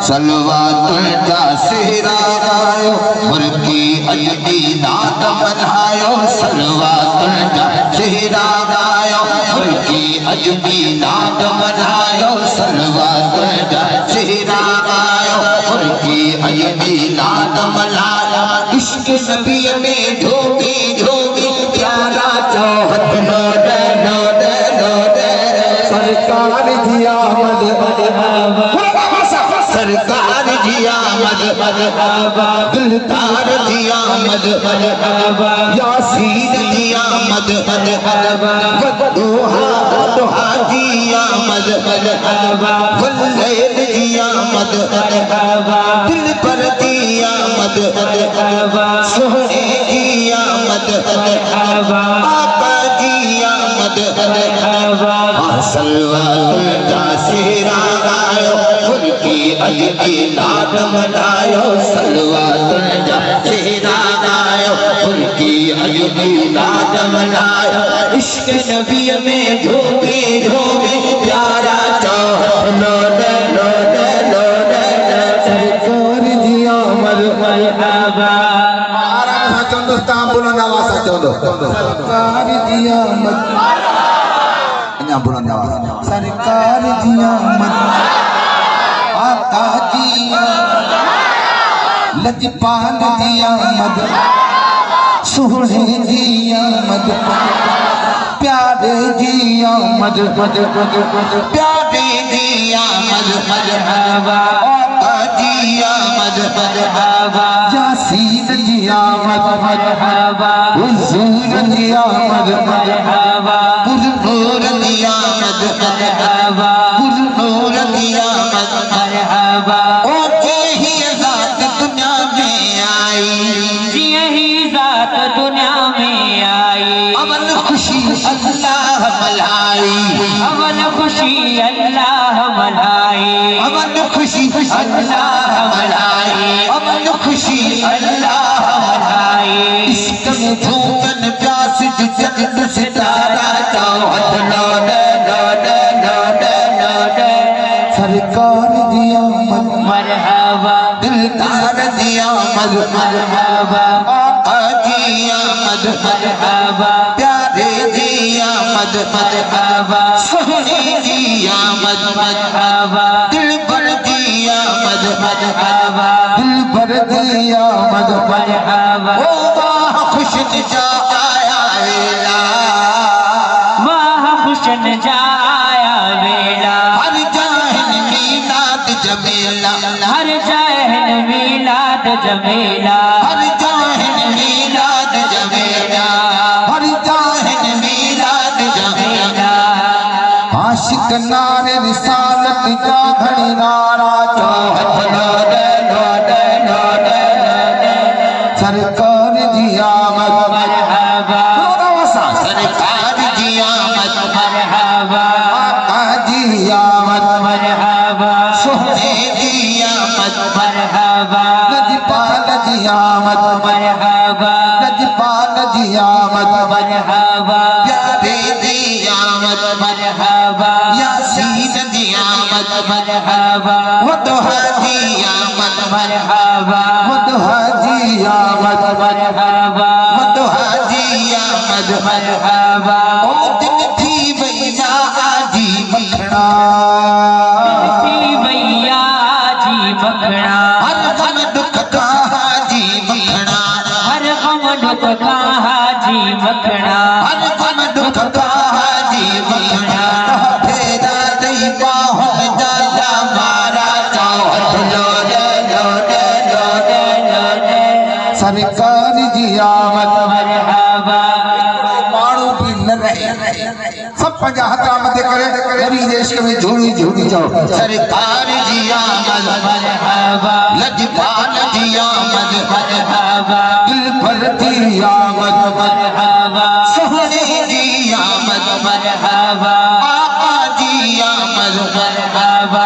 सलवातुल जा सेहरा गायो मुर्गी अजदी नाद मनायो सलवातुल जा सेहरा गायो मुर्गी अजदी नाद मनायो सलवातुल जा सेहरा गायो मुर्गी अजदी नाद मनायो इश्क नबी में ढोगी ढोगी प्यारा चौहद नोडे नोडे नोडे सरकार जी आमद सरकार जी आमद दिलदार जी आमद यासीन जी आमद दोहा दोहा जी आमद वल्लैल जी आमद दिल पर जी आमद सोहने जी आमद आका जी आमद सलवातुल जा सेहरा गायो मुर्गी अजदी नाद मनायो सलवातुल जा सेहरा गायो मुर्गी अजदी नाद मनायो इश्क नबी में ढोगे ढोगे प्यारा चौहद नोडे नोडे नोडे सरकार जी आमद मरहबा आराम चंदो तांबुला नवासा चंदो सरकार जी आमद बुलंद आवाज सरकार जी आमद आका जी लजपाल जी आमद सोहने जी आमद प्यारे जी आमद प्यारे जी आमद मरहबा आका जी आमद मरहबा यासीन जी आमद मरहबा हुजूर जी आमद मरहबा पुरनूर जी आमद मरहबा पुरनूर जी आमद मरहबा ओ यही ज़ात दुनिया में आई यही ज़ात दुनिया में आई अमन खुशी अल्लाह मलाई अमन खुशी अल्लाह मलाई अमन खुशी अल्लाह मलाई अमन खुशी अल्लाह मलाई इश्क में धूमन प्यास जगत सितारा चौहद नोडे नोडे नोडे नोडे सरकार जी आमद मरहबा दिलदार जी आमद मरहबा आका जी आमद मरहबा प्यारे जी आमद मरहबा सोहने जी आमद मरहबा दिलबर जी आमद मरहबा दिलबर जी आमद मरहबा ओ वाह खुशन जा आया वेला वाह खुशन जा आया वेला हर जाहिल मीलाद जमेला हर जाहिल मीलाद जमेला हर जाहिल मीलाद जमेला हर जाहिल मीलाद जमेला आशिक नारे रिसालत जा घड़ी नारा चौहद नोडे नोडे नोडे सरकार जी आमद मरहबा सरकार जी आमद मरहबा आका जी आमद मरहबा सोहने जी आमद मरहबा लजपाल जी आमद मरहबा लजपाल जी आमद मरहबा प्यारे जी आमद मरहबा यासीन जी आमद मरहबा वदोहा जी आमद मरहबा वदोहा जी आमद मरहबा वदोहा जी आमद मरहबा ओ दिन थी भैया आजी मखना थी भैया आजी मखना हर गम दुख का हाजी मखना हर गम दुख का हाजी मखना हर गम दुख का हाजी मखना फेरा दई बाहों में जा मारा चौहद नोडे नोडे नोडे नोडे सरकार जी आमद मरहबा मारू भी न रहे सब 50 आमद करे नबी देश में झूठी झूठी जाओ सरकार जी आमद मरहबा लजपाल जी आमद मरहबा दिल पर जी आमद मरहबा सोहने जी आमद मरहबा आका जी आमद मरहबा